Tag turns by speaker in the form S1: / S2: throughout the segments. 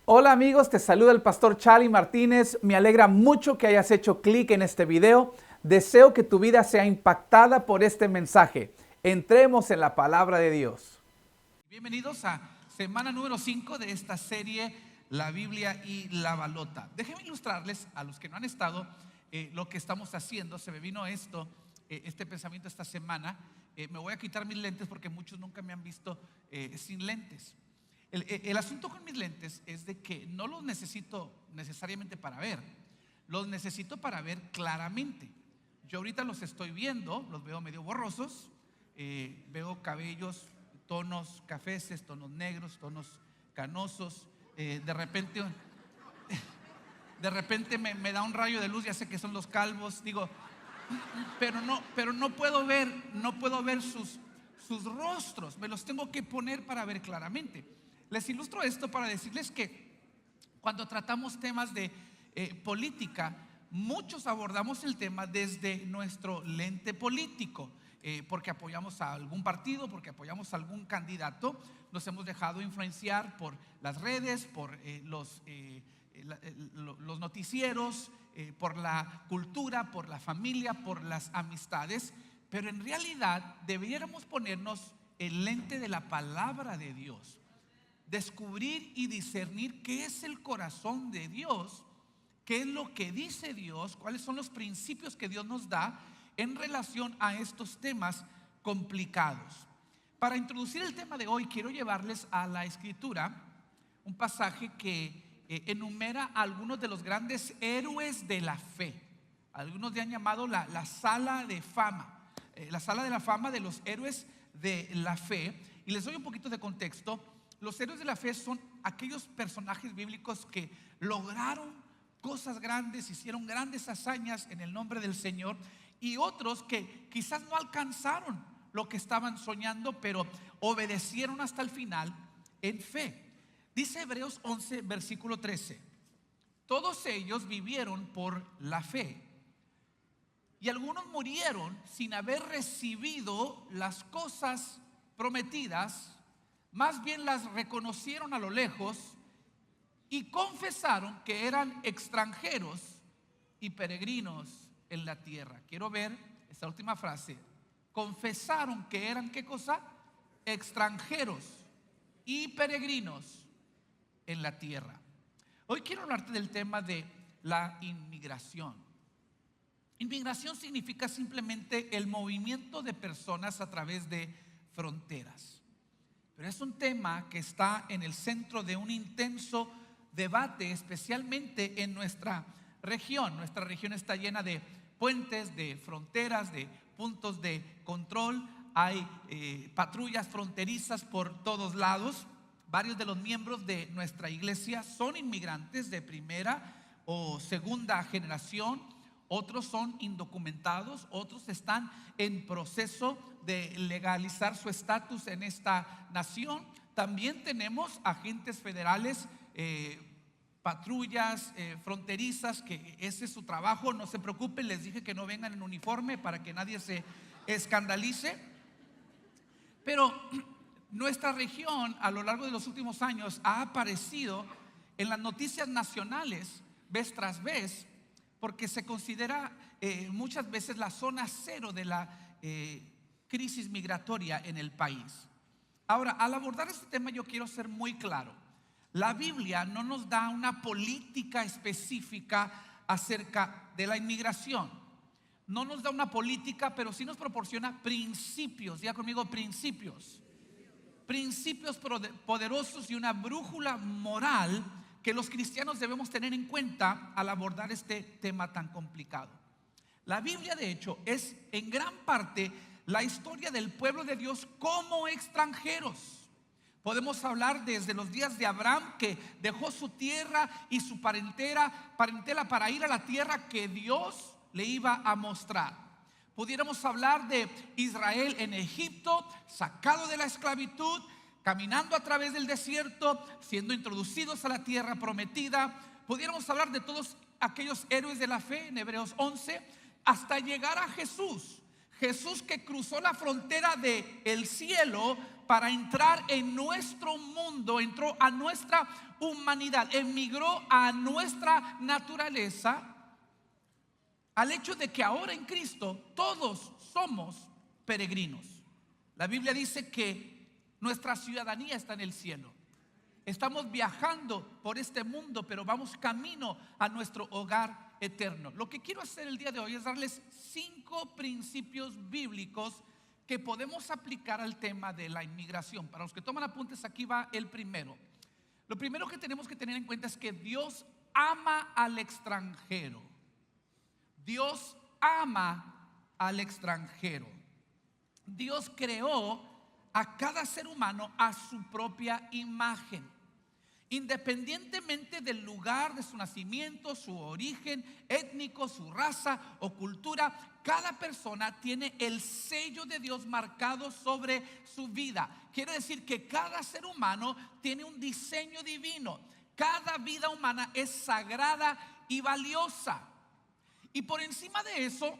S1: Hola amigos, te saluda el pastor Charlie Martínez. Me alegra mucho que hayas hecho clic en este video. Deseo que tu vida sea impactada por este mensaje. Entremos en la palabra de Dios.
S2: Bienvenidos a semana número 5 de esta serie, La Biblia y la Balota. Déjenme ilustrarles a los que no han estado lo que estamos haciendo. Se me vino este pensamiento esta semana. Me voy a quitar mis lentes porque muchos nunca me han visto sin lentes. El asunto con mis lentes es de que no los necesito necesariamente para ver, los necesito para ver claramente. Yo ahorita los estoy viendo, los veo medio borrosos, veo cabellos, tonos cafeces, tonos negros, tonos canosos. De repente me da un rayo de luz, ya sé que son los calvos, digo, pero no puedo ver sus rostros, me los tengo que poner para ver claramente. Les ilustro esto para decirles que cuando tratamos temas de política, muchos abordamos el tema desde nuestro lente político, porque apoyamos a algún partido, porque apoyamos a algún candidato. Nos hemos dejado influenciar por las redes, por los noticieros, por la cultura, por la familia, por las amistades. Pero en realidad deberíamos ponernos el lente de la palabra de Dios, descubrir y discernir qué es el corazón de Dios, qué es lo que dice Dios, cuáles son los principios que Dios nos da en relación a estos temas complicados. Para introducir el tema de hoy, quiero llevarles a la Escritura un pasaje que enumera a algunos de los grandes héroes de la fe. Algunos le han llamado la sala de fama, la sala de la fama de los héroes de la fe. Y les doy un poquito de contexto. Los héroes de la fe son aquellos personajes bíblicos que lograron cosas grandes, hicieron grandes hazañas en el nombre del Señor, y otros que quizás no alcanzaron lo que estaban soñando, pero obedecieron hasta el final en fe. Dice Hebreos 11, versículo 13: todos ellos vivieron por la fe, y algunos murieron sin haber recibido las cosas prometidas, más bien las reconocieron a lo lejos y confesaron que eran extranjeros y peregrinos en la tierra. Quiero ver esta última frase. Confesaron que eran, ¿qué cosa? Extranjeros y peregrinos en la tierra. Hoy quiero hablarte del tema de la inmigración. Inmigración significa simplemente el movimiento de personas a través de fronteras. Pero es un tema que está en el centro de un intenso debate, especialmente en nuestra región. Nuestra región está llena de puentes, de fronteras, de puntos de control. Hay patrullas fronterizas por todos lados. Varios de los miembros de nuestra iglesia son inmigrantes de primera o segunda generación. Otros son indocumentados, otros están en proceso de legalizar su estatus en esta nación. También tenemos agentes federales, patrullas fronterizas, que ese es su trabajo. No se preocupen, les dije que no vengan en uniforme para que nadie se escandalice. Pero nuestra región a lo largo de los últimos años ha aparecido en las noticias nacionales vez tras vez, porque se considera muchas veces la zona cero de la crisis migratoria en el país. Ahora, al abordar este tema, yo quiero ser muy claro. La Biblia no nos da una política específica acerca de la inmigración. No nos da una política, pero sí nos proporciona principios. Diga conmigo, principios. Principios poderosos y una brújula moral que los cristianos debemos tener en cuenta al abordar este tema tan complicado. La Biblia, de hecho, es en gran parte la historia del pueblo de Dios como extranjeros. Podemos hablar desde los días de Abraham, que dejó su tierra y su parentela para ir a la tierra que Dios le iba a mostrar. Pudiéramos hablar de Israel en Egipto, sacado de la esclavitud, caminando a través del desierto, siendo introducidos a la tierra prometida. Pudiéramos hablar de todos aquellos héroes de la fe en Hebreos 11, hasta llegar a Jesús. Jesús, que cruzó la frontera del cielo para entrar en nuestro mundo, entró a nuestra humanidad, emigró a nuestra naturaleza, al hecho de que ahora en Cristo todos somos peregrinos. La Biblia dice que nuestra ciudadanía está en el cielo. Estamos viajando por este mundo, pero vamos camino a nuestro hogar eterno. Lo que quiero hacer el día de hoy es darles 5 principios bíblicos que podemos aplicar al tema de la inmigración. Para los que toman apuntes, aquí va el primero. Lo primero que tenemos que tener en cuenta es que Dios ama al extranjero. Dios ama al extranjero. Dios creó a cada ser humano a su propia imagen. Independientemente del lugar de su nacimiento, su origen étnico, su raza o cultura, cada persona tiene el sello de Dios marcado sobre su vida. Quiere decir que cada ser humano tiene un diseño divino. Cada vida humana es sagrada y valiosa. Y por encima de eso,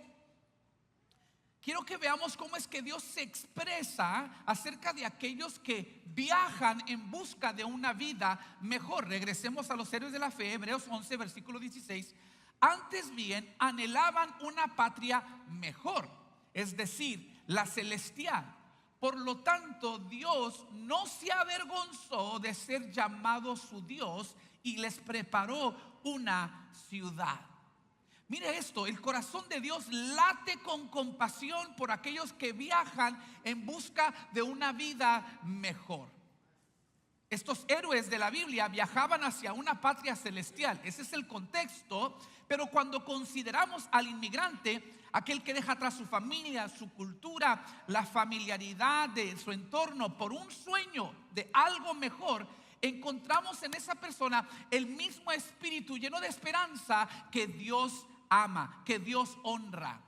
S2: quiero que veamos cómo es que Dios se expresa acerca de aquellos que viajan en busca de una vida mejor. Regresemos a los héroes de la fe, Hebreos 11, versículo 16. Antes bien, anhelaban una patria mejor, es decir, la celestial. Por lo tanto, Dios no se avergonzó de ser llamado su Dios y les preparó una ciudad. Mire esto, el corazón de Dios late con compasión por aquellos que viajan en busca de una vida mejor. Estos héroes de la Biblia viajaban hacia una patria celestial, ese es el contexto, pero cuando consideramos al inmigrante, aquel que deja atrás su familia, su cultura, la familiaridad de su entorno por un sueño de algo mejor, encontramos en esa persona el mismo espíritu lleno de esperanza que Dios ama, que Dios honra.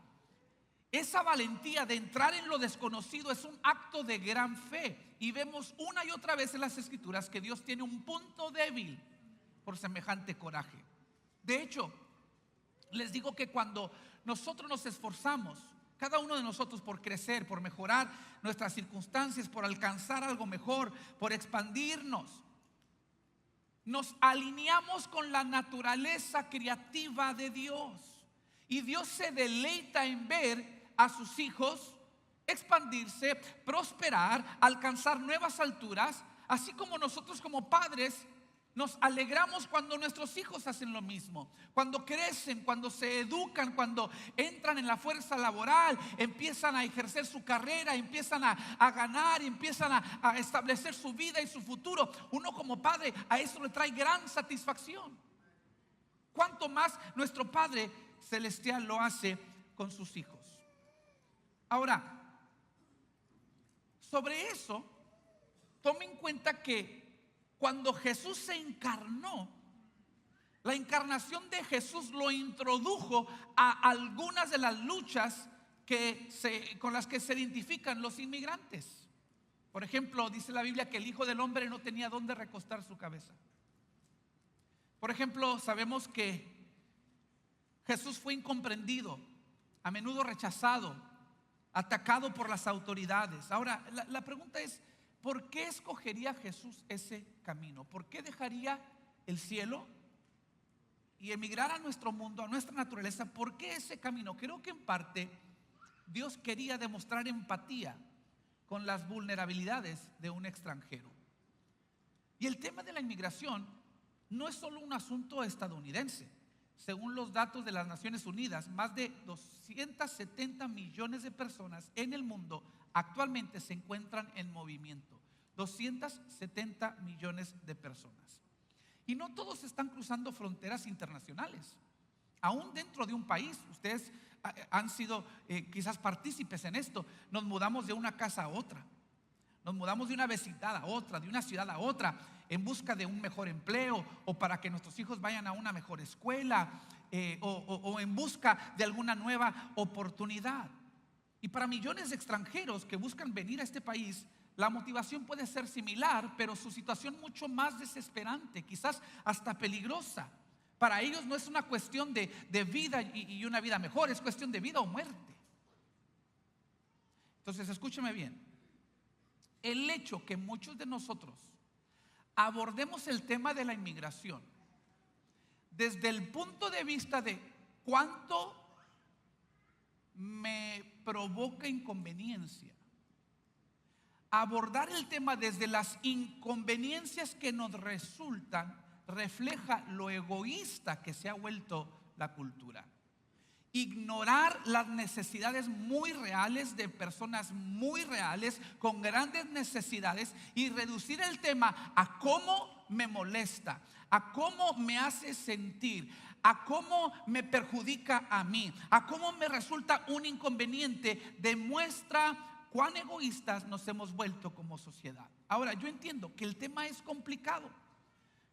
S2: Esa valentía de entrar en lo desconocido es un acto de gran fe. Y vemos una y otra vez en las escrituras que Dios tiene un punto débil por semejante coraje. De hecho, les digo que cuando nosotros nos esforzamos, cada uno de nosotros, por crecer, por mejorar nuestras circunstancias, por alcanzar algo mejor, por expandirnos, nos alineamos con la naturaleza creativa de Dios. Y Dios se deleita en ver a sus hijos expandirse, prosperar, alcanzar nuevas alturas, así como nosotros como padres nos alegramos cuando nuestros hijos hacen lo mismo, cuando crecen, cuando se educan, cuando entran en la fuerza laboral, empiezan a ejercer su carrera, empiezan a ganar, empiezan a establecer su vida y su futuro. Uno como padre a eso le trae gran satisfacción. Cuanto más nuestro Padre Celestial lo hace con sus hijos. Ahora, sobre eso, tome en cuenta que cuando Jesús se encarnó, la encarnación de Jesús lo introdujo a algunas de las luchas con las que se identifican los inmigrantes. Por ejemplo, dice la Biblia que el Hijo del Hombre no tenía dónde recostar su cabeza. Por ejemplo, sabemos que Jesús fue incomprendido, a menudo rechazado, atacado por las autoridades. Ahora, la pregunta es, ¿por qué escogería Jesús ese camino? ¿Por qué dejaría el cielo y emigrar a nuestro mundo, a nuestra naturaleza? ¿Por qué ese camino? Creo que en parte Dios quería demostrar empatía con las vulnerabilidades de un extranjero. Y el tema de la inmigración no es solo un asunto estadounidense. Según los datos de las Naciones Unidas, más de 270 millones de personas en el mundo actualmente se encuentran en movimiento. 270 millones de personas. Y no todos están cruzando fronteras internacionales. Aún dentro de un país, ustedes han sido quizás partícipes en esto. Nos mudamos de una casa a otra. Nos mudamos de una vecindad a otra, de una ciudad a otra, en busca de un mejor empleo o para que nuestros hijos vayan a una mejor escuela o en busca de alguna nueva oportunidad. Y para millones de extranjeros que buscan venir a este país, la motivación puede ser similar, pero su situación mucho más desesperante, quizás hasta peligrosa. Para ellos no es una cuestión de vida y una vida mejor, es cuestión de vida o muerte. Entonces, escúcheme bien. el hecho que muchos de nosotros abordemos el tema de la inmigración desde el punto de vista de cuánto me provoca inconveniencia, abordar el tema desde las inconveniencias que nos resultan, refleja lo egoísta que se ha vuelto la cultura. Ignorar las necesidades muy reales de personas muy reales con grandes necesidades y reducir el tema a cómo me molesta, a cómo me hace sentir, a cómo me perjudica a mí, a cómo me resulta un inconveniente, demuestra cuán egoístas nos hemos vuelto como sociedad. Ahora, yo entiendo que el tema es complicado.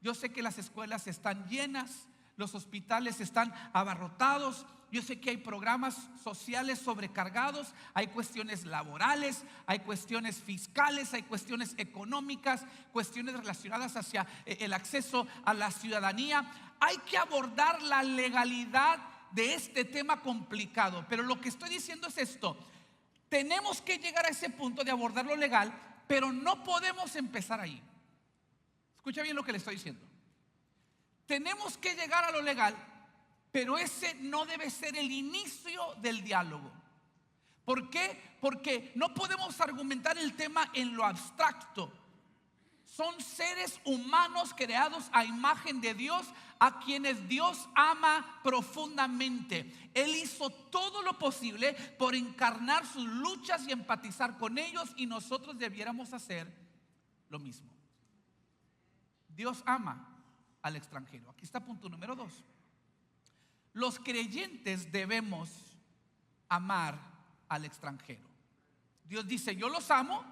S2: Yo sé que las escuelas están llenas, los hospitales están abarrotados. Yo sé que hay programas sociales sobrecargados, hay cuestiones laborales, hay cuestiones fiscales, hay cuestiones económicas, cuestiones relacionadas hacia el acceso a la ciudadanía. Hay que abordar la legalidad de este tema complicado, pero lo que estoy diciendo es esto: tenemos que llegar a ese punto de abordar lo legal, pero no podemos empezar ahí. Escucha bien lo que le estoy diciendo. Tenemos que llegar a lo legal, pero ese no debe ser el inicio del diálogo. ¿Por qué? Porque no podemos argumentar el tema en lo abstracto. Son seres humanos creados a imagen de Dios, a quienes Dios ama profundamente. Él hizo todo lo posible por encarnar sus luchas y empatizar con ellos, y nosotros debiéramos hacer lo mismo. Dios ama al extranjero. Aquí está punto número 2. Los creyentes debemos amar al extranjero. Dios dice: yo los amo.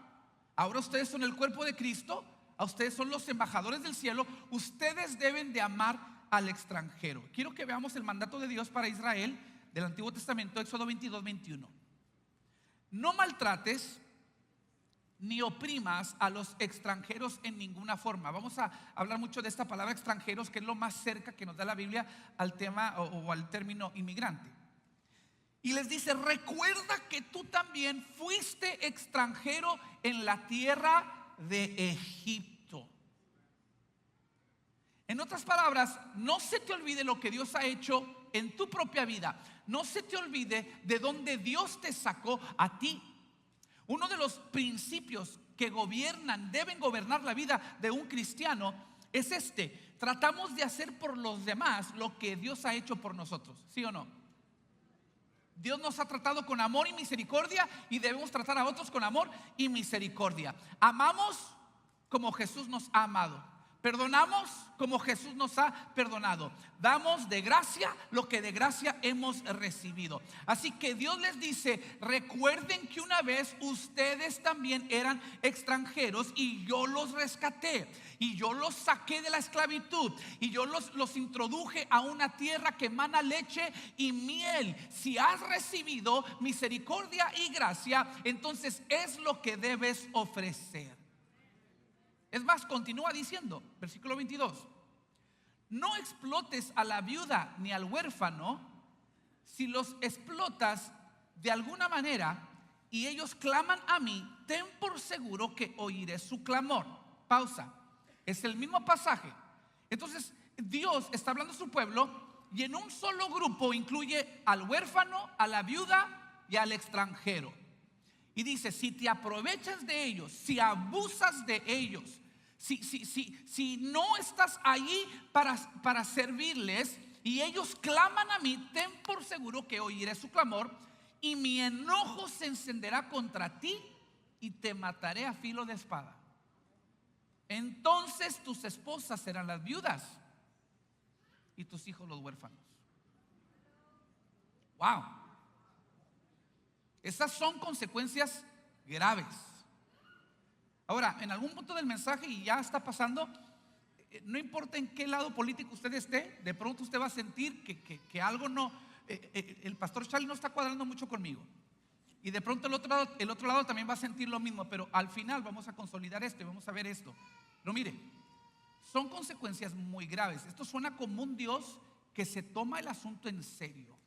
S2: Ahora ustedes son el cuerpo de Cristo, a ustedes son los embajadores del cielo. Ustedes deben de amar al extranjero. Quiero que veamos el mandato de Dios para Israel del Antiguo Testamento, Éxodo 22:21. No maltrates ni oprimas a los extranjeros en ninguna forma. Vamos a hablar mucho de esta palabra extranjeros, que es lo más cerca que nos da la Biblia al tema o al término inmigrante. Y les dice: recuerda que tú también fuiste extranjero en la tierra de Egipto. En otras palabras, no se te olvide lo que Dios ha hecho en tu propia vida. No se te olvide de dónde Dios te sacó a ti. Uno de los principios que deben gobernar la vida de un cristiano es este: tratamos de hacer por los demás lo que Dios ha hecho por nosotros. ¿Sí o no? Dios nos ha tratado con amor y misericordia, y debemos tratar a otros con amor y misericordia. Amamos como Jesús nos ha amado. Perdonamos como Jesús nos ha perdonado. Damos de gracia lo que de gracia hemos recibido. Así que Dios les dice: recuerden que una vez ustedes también eran extranjeros, y yo los rescaté, y yo los saqué de la esclavitud, y yo los introduje a una tierra que emana leche y miel. Si has recibido misericordia y gracia, entonces es lo que debes ofrecer. Es más, continúa diciendo, versículo 22: no explotes a la viuda ni al huérfano. Si los explotas de alguna manera y ellos claman a mí, ten por seguro que oiré su clamor. Pausa. Es el mismo pasaje. Entonces Dios está hablando a su pueblo, y en un solo grupo incluye al huérfano, a la viuda y al extranjero. Y dice: si te aprovechas de ellos, si abusas de ellos, si no estás ahí para servirles, y ellos claman a mí, ten por seguro que oiré su clamor, y mi enojo se encenderá contra ti, y te mataré a filo de espada. Entonces tus esposas serán las viudas, y tus hijos los huérfanos. Wow. Esas son consecuencias graves. Ahora, en algún punto del mensaje, y ya está pasando, no importa en qué lado político usted esté, de pronto usted va a sentir que algo no, el pastor Charlie no está cuadrando mucho conmigo. Y de pronto el otro lado también va a sentir lo mismo, pero al final vamos a consolidar esto y vamos a ver esto. Pero mire, son consecuencias muy graves. Esto suena como un Dios que se toma el asunto en serio.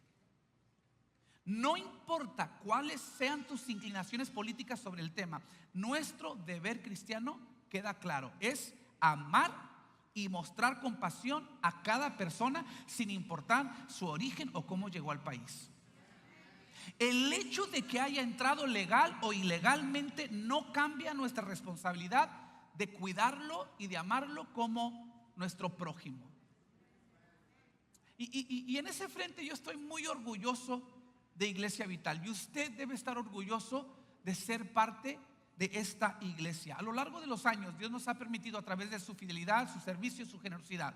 S2: No importa cuáles sean tus inclinaciones políticas sobre el tema, nuestro deber cristiano queda claro: es amar y mostrar compasión a cada persona sin importar su origen o cómo llegó al país. El hecho de que haya entrado legal o ilegalmente no cambia nuestra responsabilidad de cuidarlo y de amarlo como nuestro prójimo. Y en ese frente yo estoy muy orgulloso de Iglesia Vital, y usted debe estar orgulloso de ser parte de esta iglesia. A lo largo de los años, Dios nos ha permitido, a través de su fidelidad, su servicio, su generosidad,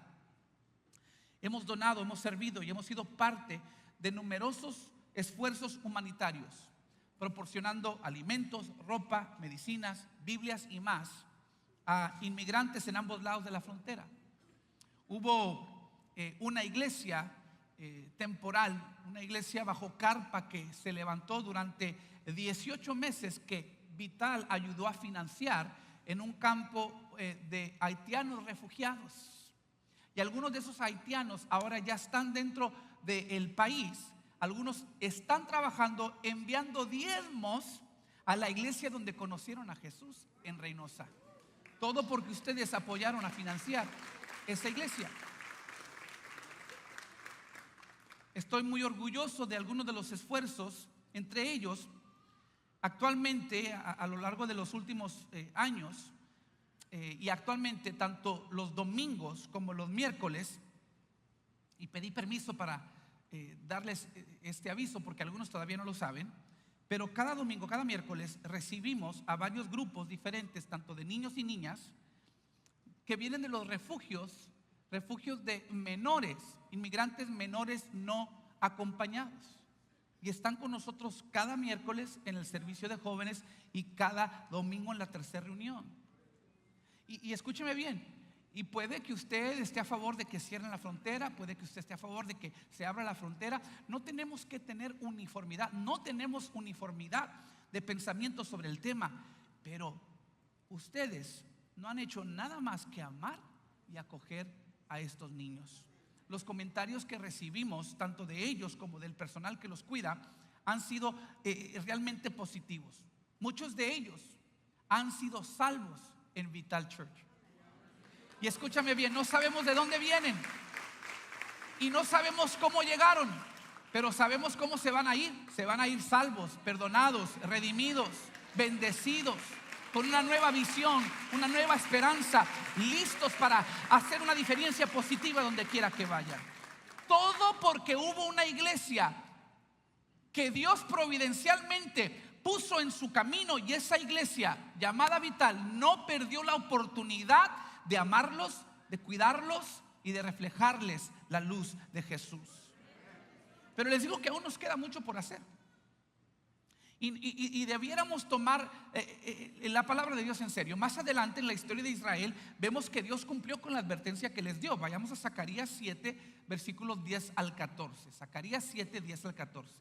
S2: hemos donado, hemos servido y hemos sido parte de numerosos esfuerzos humanitarios, proporcionando alimentos, ropa, medicinas, Biblias y más a inmigrantes en ambos lados de la frontera. Hubo una iglesia temporal, una iglesia bajo carpa que se levantó durante 18 meses, que Vital ayudó a financiar en un campo de haitianos refugiados. Y algunos de esos haitianos ahora ya están dentro del país. Algunos están trabajando, enviando diezmos a la iglesia donde conocieron a Jesús, en Reynosa. Todo porque ustedes apoyaron a financiar esa iglesia. Estoy muy orgulloso de algunos de los esfuerzos. Entre ellos, actualmente, a lo largo de los últimos años, y actualmente tanto los domingos como los miércoles, y pedí permiso para darles este aviso porque algunos todavía no lo saben, pero cada domingo, cada miércoles recibimos a varios grupos diferentes, tanto de niños y niñas, que vienen de los refugios de menores, inmigrantes menores no acompañados, y están con nosotros cada miércoles en el servicio de jóvenes y cada domingo en la tercera reunión. Y escúcheme bien, y puede que usted esté a favor de que cierren la frontera, puede que usted esté a favor de que se abra la frontera. No tenemos que tener uniformidad, no tenemos uniformidad de pensamiento sobre el tema, pero ustedes no han hecho nada más que amar y acoger a estos niños. Los comentarios que recibimos, tanto de ellos como del personal que los cuida, han sido realmente positivos. Muchos de ellos han sido salvos en Vital Church. Y escúchame bien, no sabemos de dónde vienen y no sabemos cómo llegaron, pero sabemos cómo se van a ir. Se van a ir salvos, perdonados, redimidos, bendecidos, con una nueva visión, una nueva esperanza, listos para hacer una diferencia positiva donde quiera que vayan. Todo porque hubo una iglesia que Dios providencialmente puso en su camino, y esa iglesia llamada Vital no perdió la oportunidad de amarlos, de cuidarlos y de reflejarles la luz de Jesús. Pero les digo que aún nos queda mucho por hacer. Y debiéramos tomar la palabra de Dios en serio. Más adelante en la historia de Israel vemos que Dios cumplió con la advertencia que les dio. Vayamos a Zacarías 7, versículos 10 al 14. Zacarías 7, 10 al 14.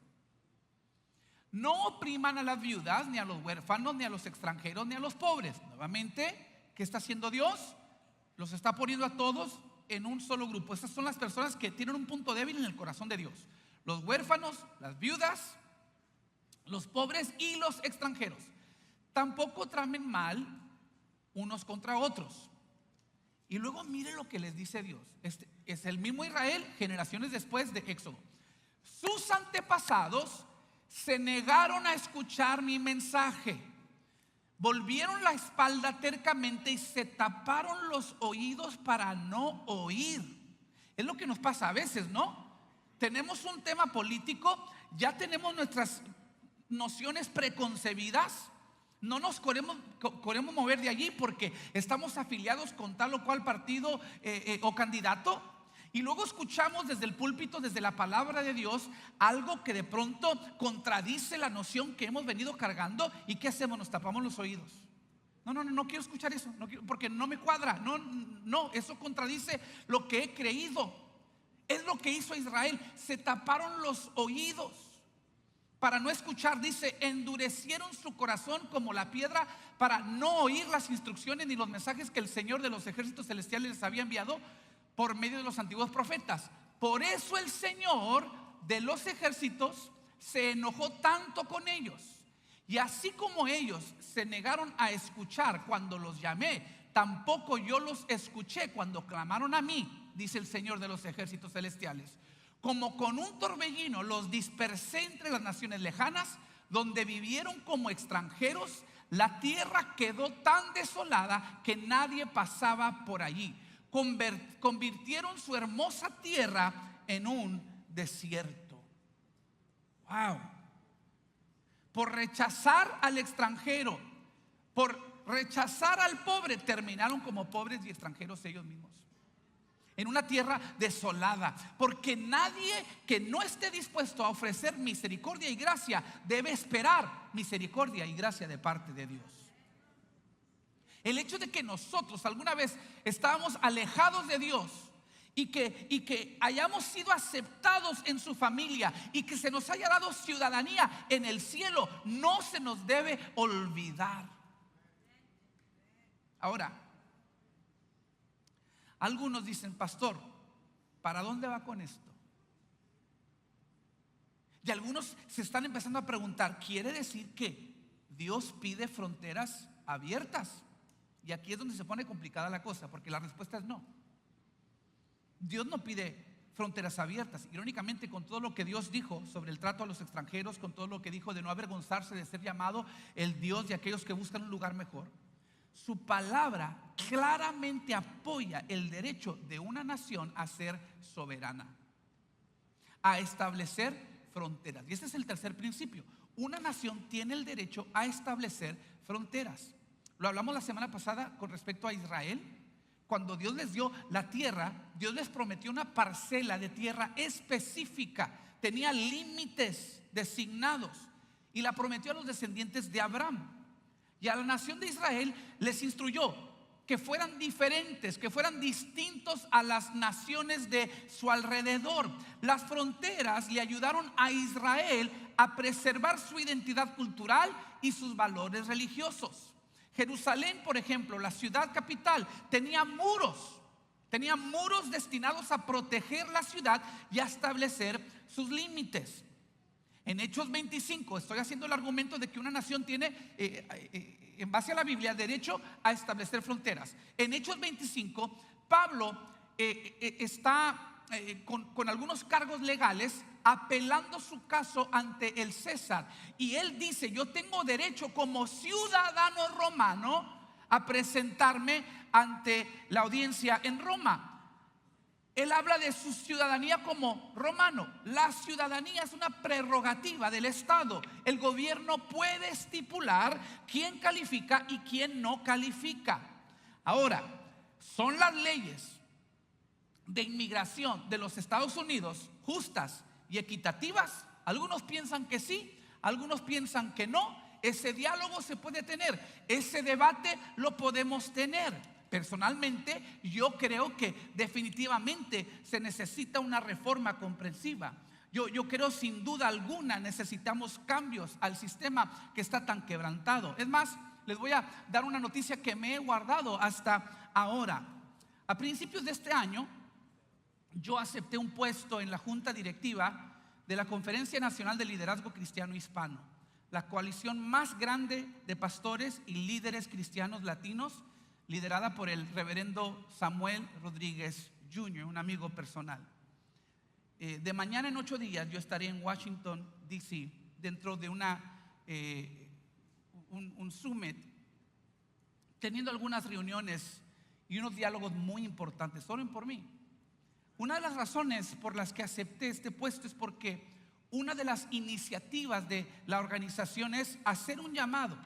S2: No opriman a las viudas, ni a los huérfanos, ni a los extranjeros, ni a los pobres. Nuevamente, ¿qué está haciendo Dios? Los está poniendo a todos en un solo grupo. Estas son las personas que tienen un punto débil en el corazón de Dios: los huérfanos, las viudas, los pobres y los extranjeros. Tampoco tramen mal unos contra otros. Y luego mire lo que les dice Dios. Este es el mismo Israel generaciones después de Éxodo. Sus antepasados se negaron a escuchar mi mensaje, volvieron la espalda tercamente y se taparon los oídos para no oír. Es lo que nos pasa a veces, ¿no? Tenemos un tema político, ya tenemos nuestras nociones preconcebidas, no nos queremos mover de allí porque estamos afiliados con tal o cual partido o candidato, y luego escuchamos desde el púlpito, desde la palabra de Dios, algo que de pronto contradice la noción que hemos venido cargando. ¿Y qué hacemos? Nos tapamos los oídos. No quiero escuchar eso, no quiero, porque no me cuadra. No, eso contradice lo que he creído. Es lo que hizo Israel, se taparon los oídos para no escuchar. Dice, endurecieron su corazón como la piedra para no oír las instrucciones ni los mensajes que el Señor de los ejércitos celestiales les había enviado por medio de los antiguos profetas. Por eso el Señor de los ejércitos se enojó tanto con ellos. Y así como ellos se negaron a escuchar cuando los llamé, tampoco yo los escuché cuando clamaron a mí, dice el Señor de los ejércitos celestiales. Como con un torbellino los dispersé entre las naciones lejanas, donde vivieron como extranjeros. La tierra quedó tan desolada que nadie pasaba por allí. Convirtieron su hermosa tierra en un desierto. Wow. Por rechazar al extranjero, por rechazar al pobre, terminaron como pobres y extranjeros ellos mismos, en una tierra desolada. Porque nadie que no esté dispuesto a ofrecer misericordia y gracia debe esperar misericordia y gracia de parte de Dios. El hecho de que nosotros alguna vez estábamos alejados de Dios y que hayamos sido aceptados en su familia y que se nos haya dado ciudadanía en el cielo, no se nos debe olvidar. Ahora, algunos dicen: pastor, ¿para dónde va con esto? Y algunos se están empezando a preguntar: ¿quiere decir que Dios pide fronteras abiertas? Y aquí es donde se pone complicada la cosa, porque la respuesta es no. Dios no pide fronteras abiertas. Irónicamente, con todo lo que Dios dijo sobre el trato a los extranjeros, con todo lo que dijo de no avergonzarse de ser llamado el Dios de aquellos que buscan un lugar mejor, su palabra claramente apoya el derecho de una nación a ser soberana, a establecer fronteras. Y este es el tercer principio: una nación tiene el derecho a establecer fronteras. Lo hablamos la semana pasada con respecto a Israel. Cuando Dios les dio la tierra, Dios les prometió una parcela de tierra específica, tenía límites designados, y la prometió a los descendientes de Abraham. Y a la nación de Israel les instruyó que fueran diferentes, que fueran distintos a las naciones de su alrededor. Las fronteras le ayudaron a Israel a preservar su identidad cultural y sus valores religiosos. Jerusalén, por ejemplo, la ciudad capital, tenía muros destinados a proteger la ciudad y a establecer sus límites. En Hechos 25 estoy haciendo el argumento de que una nación tiene, en base a la Biblia, derecho a establecer fronteras. En Hechos 25, Pablo está con algunos cargos legales, apelando su caso ante el César. Y él dice: yo tengo derecho como ciudadano romano a presentarme ante la audiencia en Roma. Él habla de su ciudadanía como romano. La ciudadanía es una prerrogativa del Estado. El gobierno puede estipular quién califica y quién no califica. Ahora, ¿son las leyes de inmigración de los Estados Unidos justas y equitativas? Algunos piensan que sí, algunos piensan que no. Ese diálogo se puede tener, ese debate lo podemos tener. Personalmente, yo creo que definitivamente se necesita una reforma comprensiva. Yo creo, sin duda alguna, necesitamos cambios al sistema que está tan quebrantado. Es más, les voy a dar una noticia que me he guardado hasta ahora. A principios de este año, yo acepté un puesto en la junta directiva de la Conferencia Nacional de Liderazgo Cristiano Hispano, la coalición más grande de pastores y líderes cristianos latinos, liderada por el reverendo Samuel Rodríguez Jr., un amigo personal. De mañana en 8 días yo estaré en Washington, D.C., dentro de un summit, teniendo algunas reuniones y unos diálogos muy importantes. Oren por mí. Una de las razones por las que acepté este puesto es porque una de las iniciativas de la organización es hacer un llamado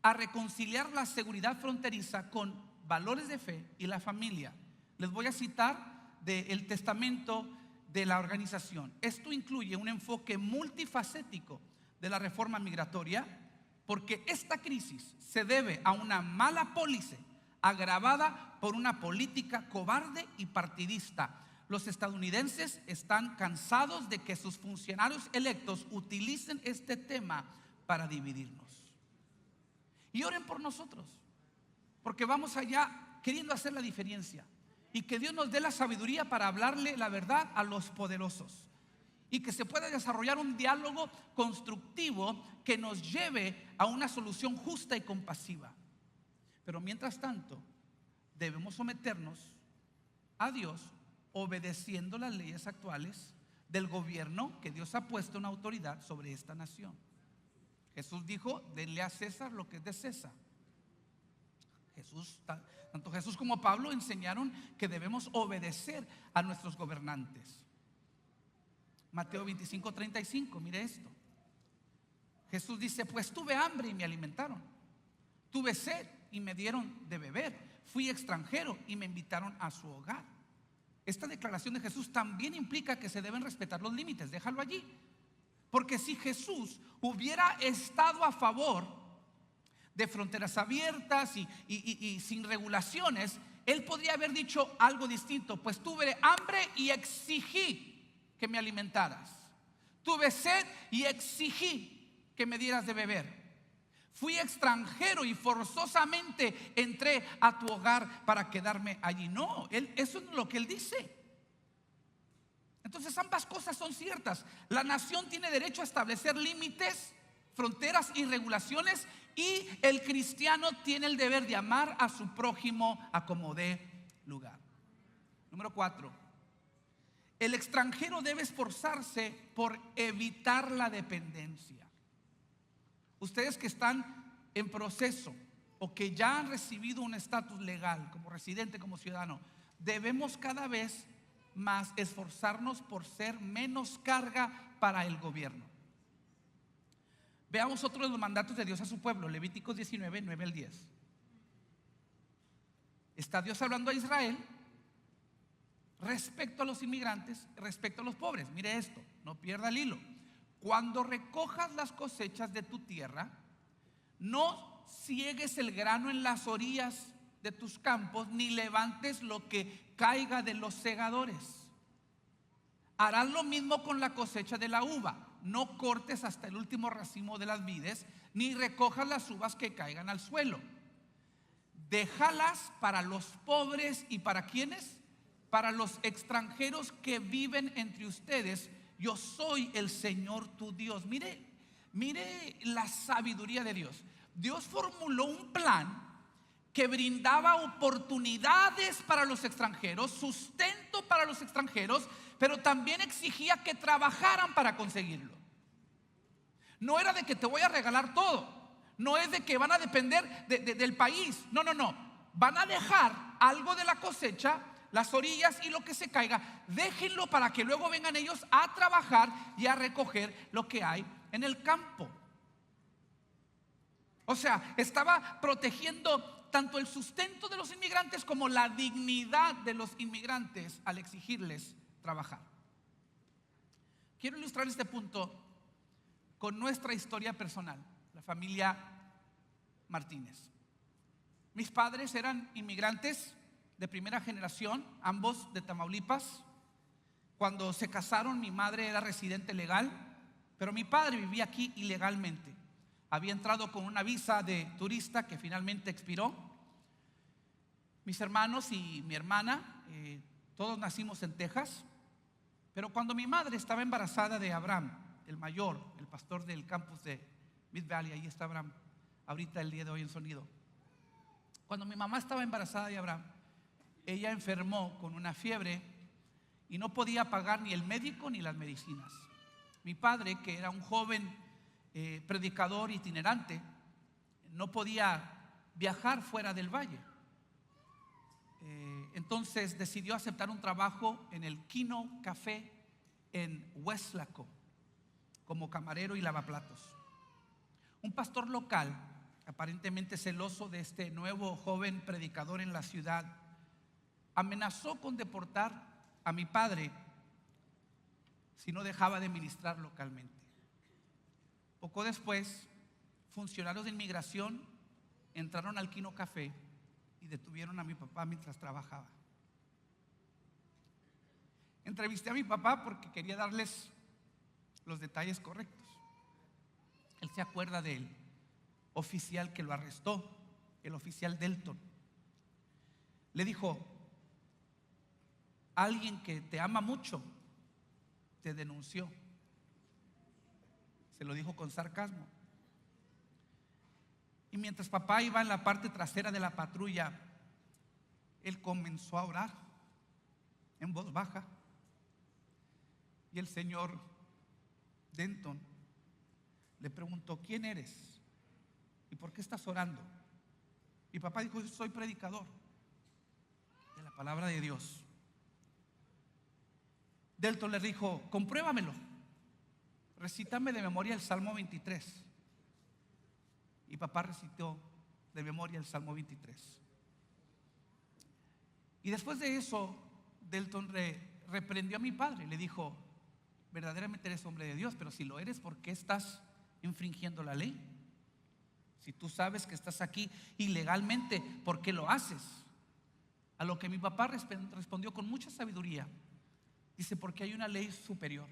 S2: a reconciliar la seguridad fronteriza con valores de fe y la familia. Les voy a citar del testamento de la organización. Esto incluye un enfoque multifacético de la reforma migratoria, porque esta crisis se debe a una mala pólice agravada por una política cobarde y partidista. Los estadounidenses están cansados de que sus funcionarios electos utilicen este tema para dividirnos. Y oren por nosotros, porque vamos allá queriendo hacer la diferencia, y que Dios nos dé la sabiduría para hablarle la verdad a los poderosos. y que se pueda desarrollar un diálogo constructivo que nos lleve a una solución justa y compasiva. Pero mientras tanto, debemos someternos a Dios obedeciendo las leyes actuales del gobierno que Dios ha puesto en autoridad sobre esta nación. Jesús dijo: denle a César lo que es de César. Tanto Jesús como Pablo enseñaron que debemos obedecer a nuestros gobernantes. Mateo 25:35, mire esto. Jesús dice: pues tuve hambre y me alimentaron, tuve sed y me dieron de beber, fui extranjero y me invitaron a su hogar. Esta declaración de Jesús también implica que se deben respetar los límites. Déjalo allí, porque si Jesús hubiera estado a favor de fronteras abiertas y sin regulaciones, Él podría haber dicho algo distinto: pues tuve hambre y exigí que me alimentaras, tuve sed y exigí que me dieras de beber, fui extranjero y forzosamente entré a tu hogar para quedarme allí. No, eso no es lo que Él dice. Entonces ambas cosas son ciertas. La nación tiene derecho a establecer límites, fronteras y regulaciones, y el cristiano tiene el deber de amar a su prójimo a como dé lugar. Número 4, el extranjero debe esforzarse por evitar la dependencia. Ustedes que están en proceso o que ya han recibido un estatus legal como residente, como ciudadano, debemos cada vez más esforzarnos por ser menos carga para el gobierno. Veamos otro de los mandatos de Dios a su pueblo, Levíticos 19, 9 al 10. Está Dios hablando a Israel respecto a los inmigrantes, respecto a los pobres. Mire esto, no pierda el hilo. Cuando recojas las cosechas de tu tierra, no ciegues el grano en las orillas de tus campos, ni levantes lo que caiga de los segadores. Harás lo mismo con la cosecha de la uva. No cortes hasta el último racimo de las vides, ni recojas las uvas que caigan al suelo. Déjalas para los pobres. ¿Y para quiénes? Para los extranjeros que viven entre ustedes. Yo soy el Señor tu Dios. Mire la sabiduría de Dios. Dios formuló un plan que brindaba oportunidades para los extranjeros, sustento para los extranjeros, pero también exigía que trabajaran para conseguirlo. No era de que te voy a regalar todo, no es de que van a depender del país. No. Van a dejar algo de la cosecha, las orillas y lo que se caiga. Déjenlo para que luego vengan ellos a trabajar y a recoger lo que hay en el campo. O sea, estaba protegiendo tanto el sustento de los inmigrantes como la dignidad de los inmigrantes al exigirles trabajar. Quiero ilustrar este punto con nuestra historia personal, la familia Martínez. Mis padres eran inmigrantes de primera generación, ambos de Tamaulipas. Cuando se casaron, mi madre era residente legal, pero mi padre vivía aquí ilegalmente. Había entrado con una visa de turista que finalmente expiró. Mis hermanos y mi hermana, todos nacimos en Texas. Pero cuando mi madre estaba embarazada de Abraham, el mayor, el pastor del campus de Mid Valley, ahí está Abraham, ahorita el día de hoy en sonido. Cuando mi mamá estaba embarazada de Abraham, ella enfermó con una fiebre y no podía pagar ni el médico ni las medicinas. Mi padre, que era un joven predicador itinerante, no podía viajar fuera del valle. Entonces decidió aceptar un trabajo en el Kino Café en Weslaco como camarero y lavaplatos. Un pastor local, aparentemente celoso de este nuevo joven predicador en la ciudad, amenazó con deportar a mi padre si no dejaba de ministrar localmente. Poco después, funcionarios de inmigración entraron al Kino Café y detuvieron a mi papá mientras trabajaba. Entrevisté a mi papá porque quería darles los detalles correctos. Él se acuerda del oficial que lo arrestó, el oficial Delton. Le dijo: alguien que te ama mucho te denunció. Se lo dijo con sarcasmo. Y mientras papá iba en la parte trasera de la patrulla, él comenzó a orar en voz baja. Y el señor Denton le preguntó: ¿quién eres? ¿Y por qué estás orando? Y papá dijo: yo soy predicador de la palabra de Dios. Denton le dijo: compruébamelo, recítame de memoria el Salmo 23. Y papá recitó de memoria el Salmo 23. Y después de eso, Denton reprendió a mi padre. Le dijo: verdaderamente eres hombre de Dios, pero si lo eres, ¿por qué estás infringiendo la ley? Si tú sabes que estás aquí ilegalmente, ¿por qué lo haces? A lo que mi papá respondió con mucha sabiduría. Dice: porque hay una ley superior.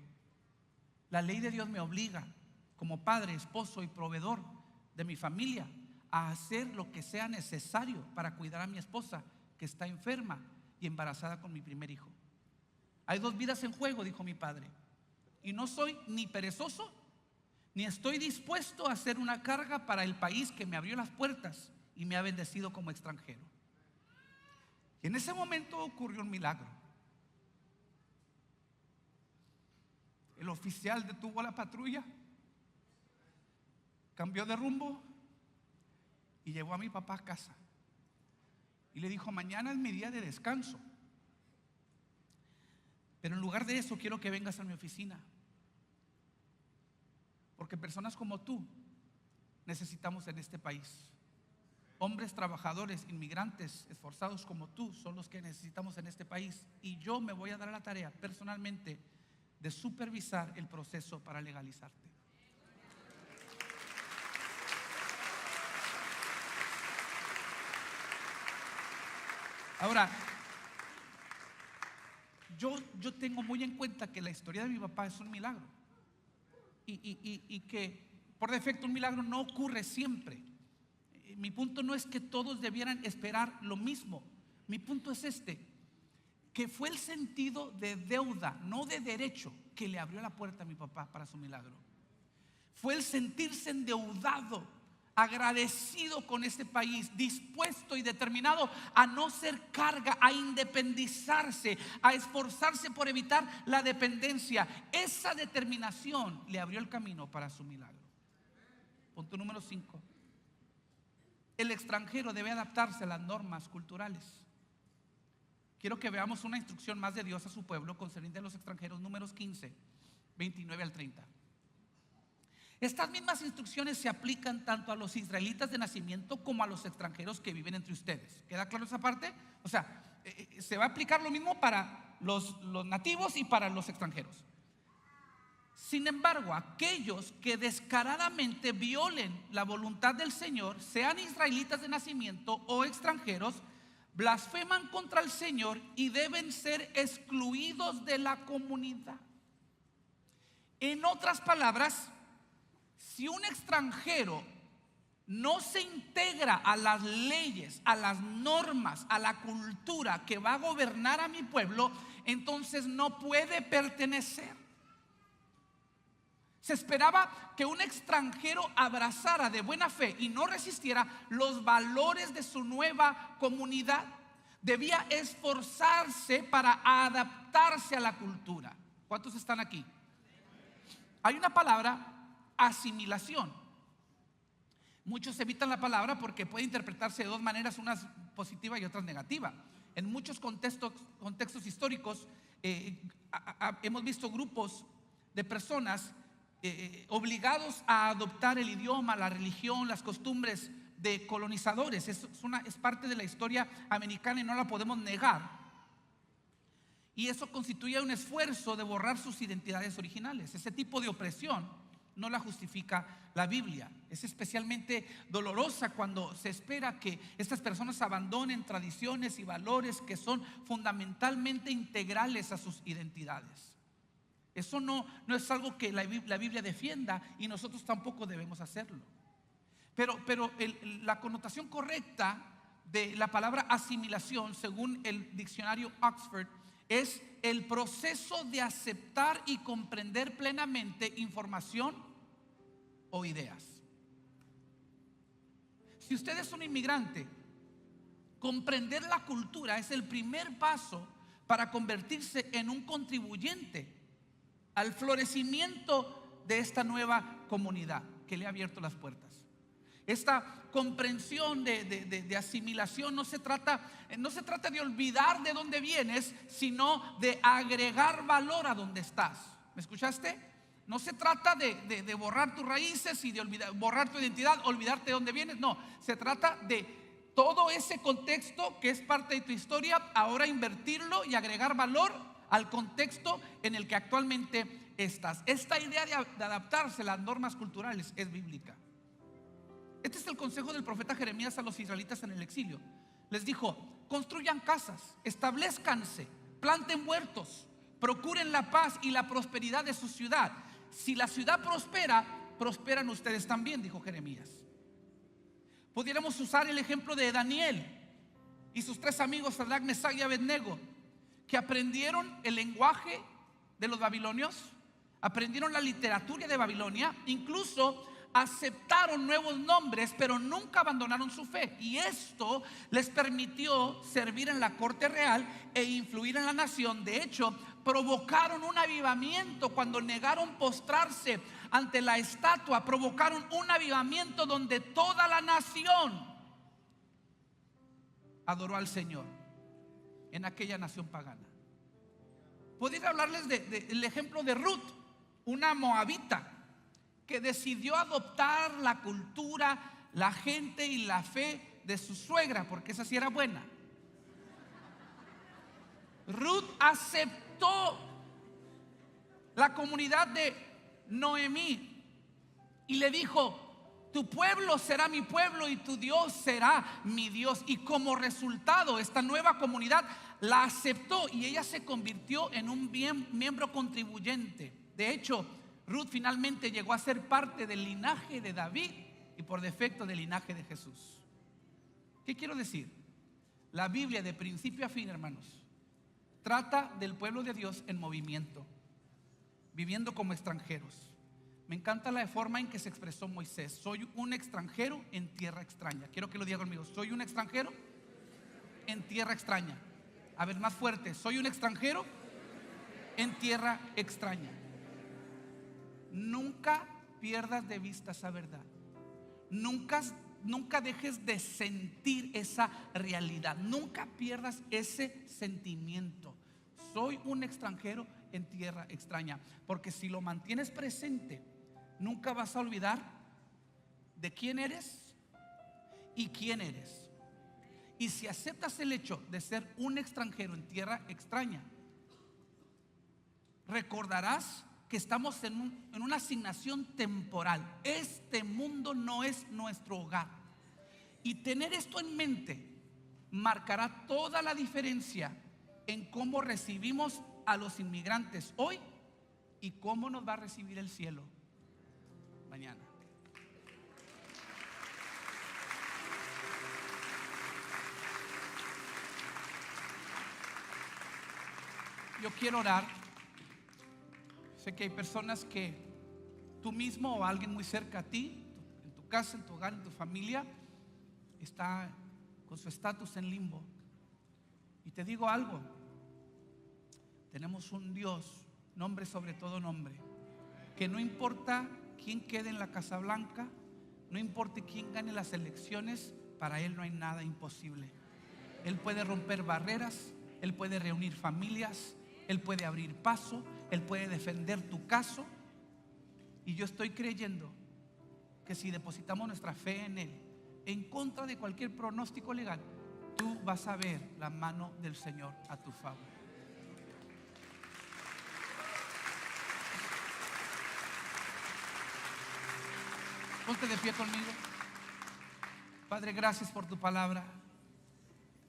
S2: La ley de Dios me obliga, como padre, esposo y proveedor de mi familia, a hacer lo que sea necesario para cuidar a mi esposa, que está enferma y embarazada con mi primer hijo. Hay 2 vidas en juego, dijo mi padre, y no soy ni perezoso ni estoy dispuesto a hacer una carga para el país que me abrió las puertas y me ha bendecido como extranjero. Y en ese momento ocurrió un milagro. El oficial detuvo la patrulla, cambió de rumbo y llevó a mi papá a casa. Y le dijo: mañana es mi día de descanso, pero en lugar de eso quiero que vengas a mi oficina, porque personas como tú necesitamos en este país. Hombres trabajadores, inmigrantes, esforzados como tú son los que necesitamos en este país. Y yo me voy a dar a la tarea personalmente de supervisar el proceso para legalizarte. Ahora, yo tengo muy en cuenta que la historia de mi papá es un milagro. Y que por defecto un milagro no ocurre siempre. Mi punto no es que todos debieran esperar lo mismo. Mi punto es que fue el sentido de deuda, no de derecho, que le abrió la puerta a mi papá para su milagro. Fue el sentirse endeudado, agradecido con este país, dispuesto y determinado a no ser carga, a independizarse, a esforzarse por evitar la dependencia. Esa determinación le abrió el camino para su milagro. Punto número 5. El extranjero debe adaptarse a las normas culturales. Quiero que veamos una instrucción más de Dios a su pueblo concerniente a los extranjeros, Números 15, 29 al 30. Estas mismas instrucciones se aplican tanto a los israelitas de nacimiento como a los extranjeros que viven entre ustedes. ¿Queda claro esa parte? O sea, se va a aplicar lo mismo para los nativos y para los extranjeros. Sin embargo, aquellos que descaradamente violen la voluntad del Señor, sean israelitas de nacimiento o extranjeros, blasfeman contra el Señor y deben ser excluidos de la comunidad. En otras palabras, si un extranjero no se integra a las leyes, a las normas, a la cultura que va a gobernar a mi pueblo, entonces no puede pertenecer. Se esperaba que un extranjero abrazara de buena fe y no resistiera los valores de su nueva comunidad. Debía esforzarse para adaptarse a la cultura. ¿Cuántos están aquí? Hay una palabra: asimilación. Muchos evitan la palabra porque puede interpretarse de 2 maneras, una positiva y otra negativa. En muchos contextos históricos hemos visto grupos de personas obligados a adoptar el idioma, la religión, las costumbres de colonizadores. Es parte de la historia americana y no la podemos negar. Y eso constituye un esfuerzo de borrar sus identidades originales. Ese tipo de opresión no la justifica la Biblia. Es especialmente dolorosa cuando se espera que estas personas abandonen tradiciones y valores que son fundamentalmente integrales a sus identidades. Eso no es algo que la Biblia defienda y nosotros tampoco debemos hacerlo. Pero la connotación correcta de la palabra asimilación, según el diccionario Oxford, es el proceso de aceptar y comprender plenamente información o ideas. Si usted es un inmigrante, comprender la cultura es el primer paso para convertirse en un contribuyente al florecimiento de esta nueva comunidad que le ha abierto las puertas. Esta comprensión de asimilación no se trata de olvidar de dónde vienes, sino de agregar valor a donde estás. ¿Me escuchaste? No se trata de borrar tus raíces y de borrar tu identidad, olvidarte de dónde vienes. No, se trata de todo ese contexto que es parte de tu historia, ahora invertirlo y agregar valor al contexto en el que actualmente estás. Esta idea de adaptarse a las normas culturales es bíblica. Este es el consejo del profeta Jeremías a los israelitas en el exilio. Les dijo: construyan casas, establezcanse, planten huertos, procuren la paz y la prosperidad de su ciudad. Si la ciudad prospera, prosperan ustedes también, dijo Jeremías. Pudiéramos usar el ejemplo de Daniel y sus 3 amigos, Sadrac, Mesach y Abednego, que aprendieron el lenguaje de los babilonios, aprendieron la literatura de Babilonia, incluso aceptaron nuevos nombres, pero nunca abandonaron su fe. Y esto les permitió servir en la corte real e influir en la nación. De hecho, provocaron un avivamiento cuando negaron postrarse ante la estatua. Provocaron un avivamiento donde toda la nación adoró al Señor en aquella nación pagana. Podría hablarles del ejemplo de Ruth, una moabita que decidió adoptar la cultura, la gente y la fe de su suegra, porque esa sí era buena. Ruth aceptó la comunidad de Noemí y le dijo: tu pueblo será mi pueblo y tu Dios será mi Dios. Y como resultado, esta nueva comunidad la aceptó y ella se convirtió en un miembro contribuyente. De hecho, Ruth finalmente llegó a ser parte del linaje de David y por defecto del linaje de Jesús. ¿Qué quiero decir? La Biblia, de principio a fin, hermanos, trata del pueblo de Dios en movimiento, viviendo como extranjeros. Me encanta la forma en que se expresó Moisés: soy un extranjero en tierra extraña. Quiero que lo diga conmigo: soy un extranjero en tierra extraña. A ver, más fuerte: soy un extranjero en tierra extraña. Nunca pierdas de vista esa verdad. Nunca dejes de sentir esa realidad. Nunca pierdas ese sentimiento. Soy un extranjero en tierra extraña. Porque si lo mantienes presente, nunca vas a olvidar de quién eres y quién eres. Y si aceptas el hecho de ser un extranjero en tierra extraña, recordarás que estamos en una asignación temporal. Este mundo no es nuestro hogar. Y tener esto en mente marcará toda la diferencia en cómo recibimos a los inmigrantes hoy y cómo nos va a recibir el cielo mañana. Yo quiero orar. Sé que hay personas que tú mismo o alguien muy cerca a ti, en tu casa, en tu hogar, en tu familia, está con su estatus en limbo. Y te digo algo: tenemos un Dios, nombre sobre todo nombre, que no importa quién quede en la Casa Blanca, no importa quién gane las elecciones, para Él no hay nada imposible. Él puede romper barreras, Él puede reunir familias, Él puede abrir paso, Él puede defender tu caso. Y yo estoy creyendo que si depositamos nuestra fe en Él, en contra de cualquier pronóstico legal, tú vas a ver la mano del Señor a tu favor. Ponte de pie conmigo. Padre, gracias por tu palabra.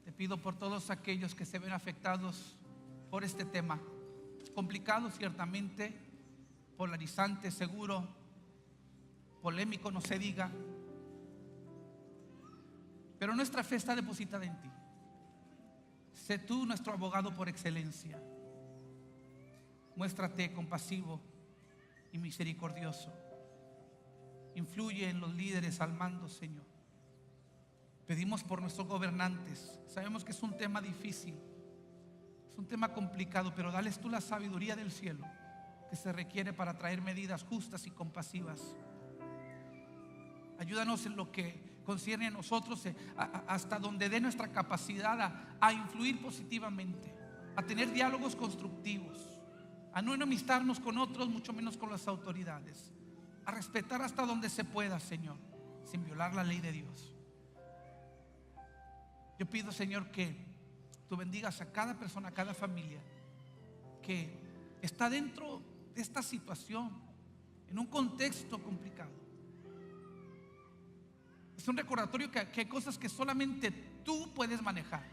S2: Te pido por todos aquellos que se ven afectados por este tema, complicado ciertamente, polarizante seguro, polémico no se diga, pero nuestra fe está depositada en ti. Sé tú nuestro abogado por excelencia. Muéstrate compasivo y misericordioso. Influye en los líderes al mando, Señor. Pedimos por nuestros gobernantes. Sabemos que es un tema difícil, es un tema complicado, pero dales tú la sabiduría del cielo que se requiere para traer medidas justas y compasivas. Ayúdanos en lo que concierne a nosotros, hasta donde dé nuestra capacidad a influir positivamente, a tener diálogos constructivos, a no enemistarnos con otros, mucho menos con las autoridades, a respetar hasta donde se pueda, Señor, sin violar la ley de Dios. Yo pido, Señor, que tú bendigas a cada persona, a cada familia que está dentro de esta situación, en un contexto complicado. Es un recordatorio que hay cosas que solamente tú puedes manejar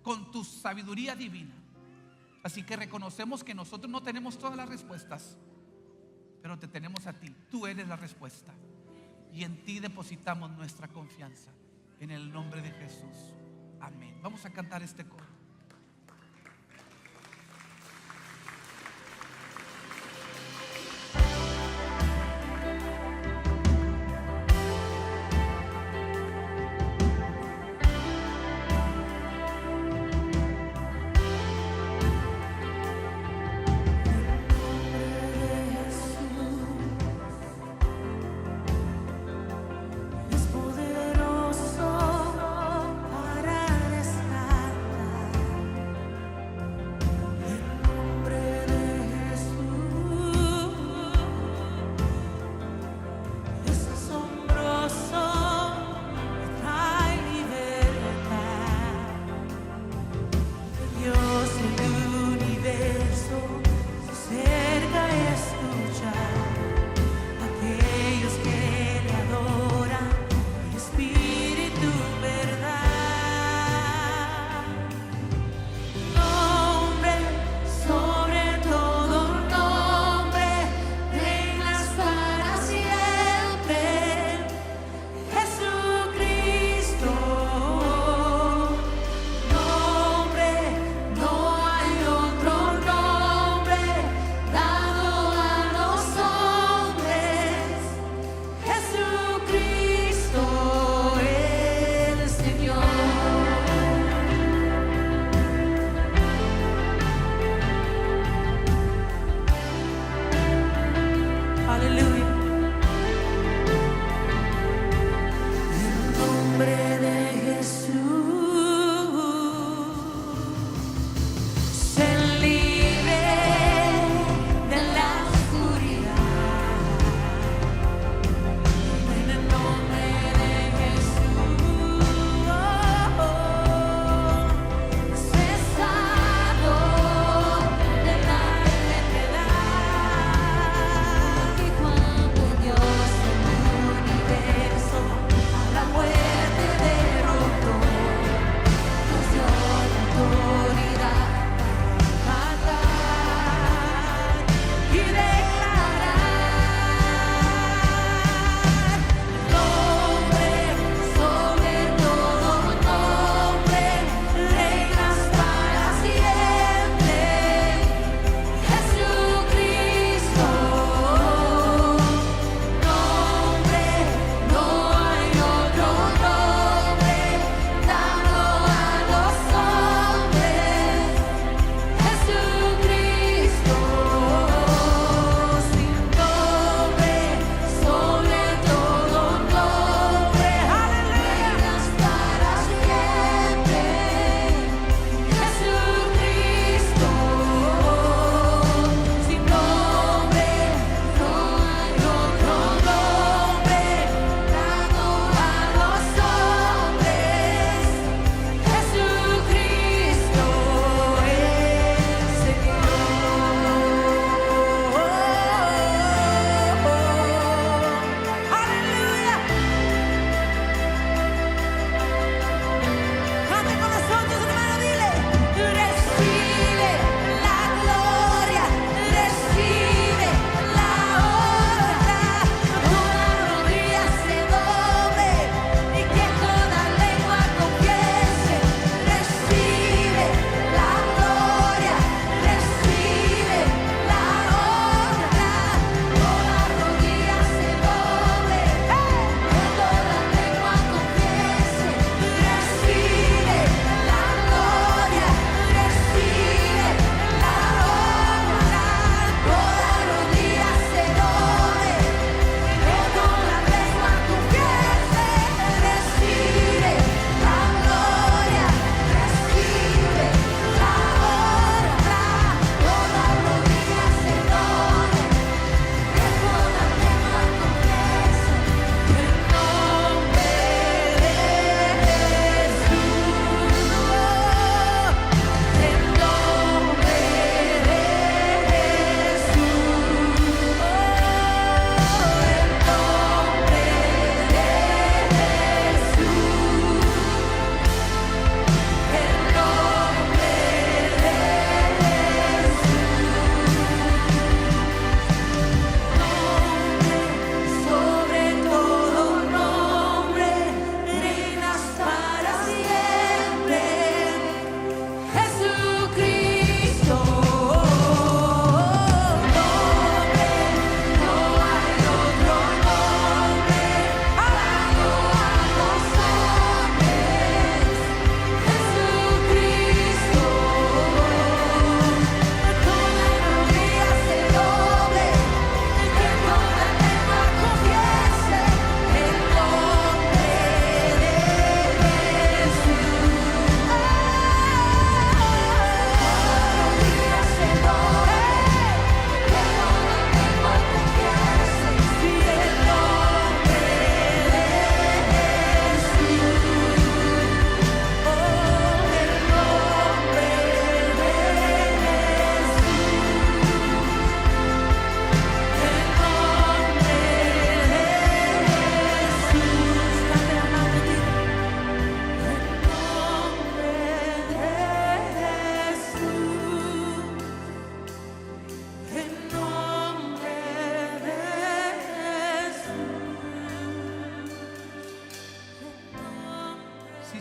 S2: con tu sabiduría divina. Así que reconocemos que nosotros no tenemos todas las respuestas, pero te tenemos a ti. Tú eres la respuesta y en ti depositamos nuestra confianza. En el nombre de Jesús. Amén. Vamos a cantar este coro.
S3: Es poderoso para rescatar.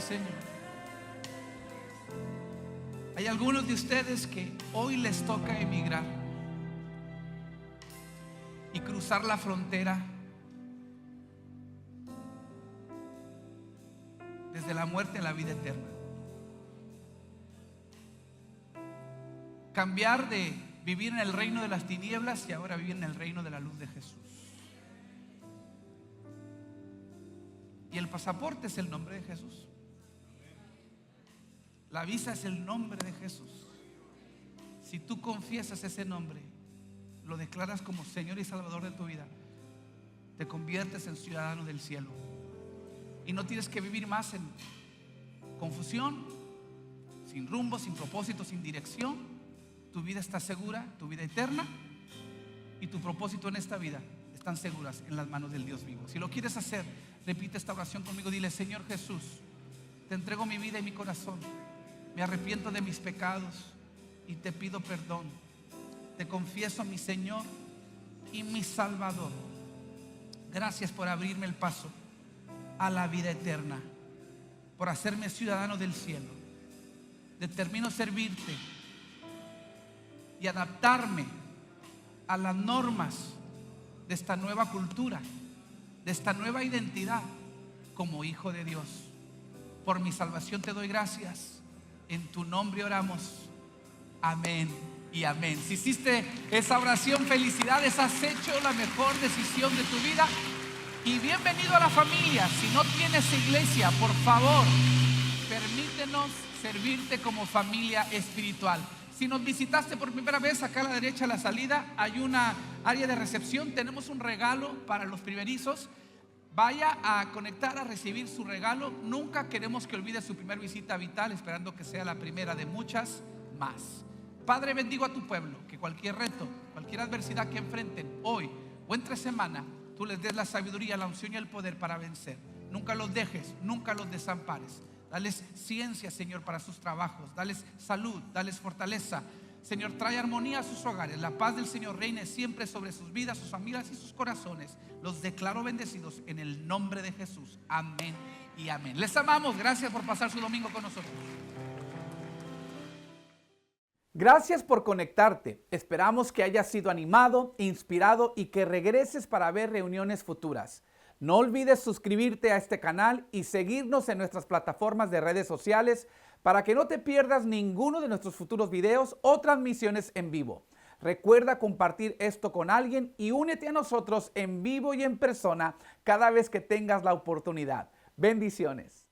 S2: Señor. Hay algunos de ustedes que hoy les toca emigrar y cruzar la frontera desde la muerte a la vida eterna. Cambiar de vivir en el reino de las tinieblas y ahora vivir en el reino de la luz de Jesús. Y el pasaporte es el nombre de Jesús. La visa es el nombre de Jesús. Si tú confiesas ese nombre, lo declaras como Señor y Salvador de tu vida, te conviertes en ciudadano del cielo. Y no tienes que vivir más en confusión, sin rumbo, sin propósito, sin dirección. Tu vida está segura, tu vida eterna y tu propósito en esta vida están seguras en las manos del Dios vivo. Si lo quieres hacer, repite esta oración conmigo. Dile: Señor Jesús, te entrego mi vida y mi corazón. Me arrepiento de mis pecados y te pido perdón. Te confieso mi Señor y mi Salvador. Gracias por abrirme el paso a la vida eterna, por hacerme ciudadano del cielo. Determino servirte y adaptarme a las normas de esta nueva cultura, de esta nueva identidad como hijo de Dios. Por mi salvación te doy gracias. En tu nombre oramos. Amén y amén. Si hiciste esa oración, felicidades, has hecho la mejor decisión de tu vida. Y bienvenido a la familia. Si no tienes iglesia, por favor, permítenos servirte como familia espiritual. Si nos visitaste por primera vez, acá a la derecha a la salida hay una área de recepción. Tenemos un regalo para los primerizos. Vaya a conectar a recibir su regalo. Nunca queremos que olvide su primera visita a Vital, esperando que sea la primera de muchas más. Padre, bendigo a tu pueblo, que cualquier reto, cualquier adversidad que enfrenten hoy o entre semana, tú les des la sabiduría, la unción y el poder para vencer. Nunca los dejes, nunca los desampares. Dales ciencia, Señor, para sus trabajos. Dales salud, dales fortaleza. Señor, trae armonía a sus hogares. La paz del Señor reine siempre sobre sus vidas, sus familias y sus corazones. Los declaro bendecidos en el nombre de Jesús. Amén y amén. Les amamos. Gracias por pasar su domingo con nosotros.
S1: Gracias por conectarte. Esperamos que hayas sido animado, inspirado y que regreses para ver reuniones futuras. No olvides suscribirte a este canal y seguirnos en nuestras plataformas de redes sociales para que no te pierdas ninguno de nuestros futuros videos o transmisiones en vivo. Recuerda compartir esto con alguien y únete a nosotros en vivo y en persona cada vez que tengas la oportunidad. Bendiciones.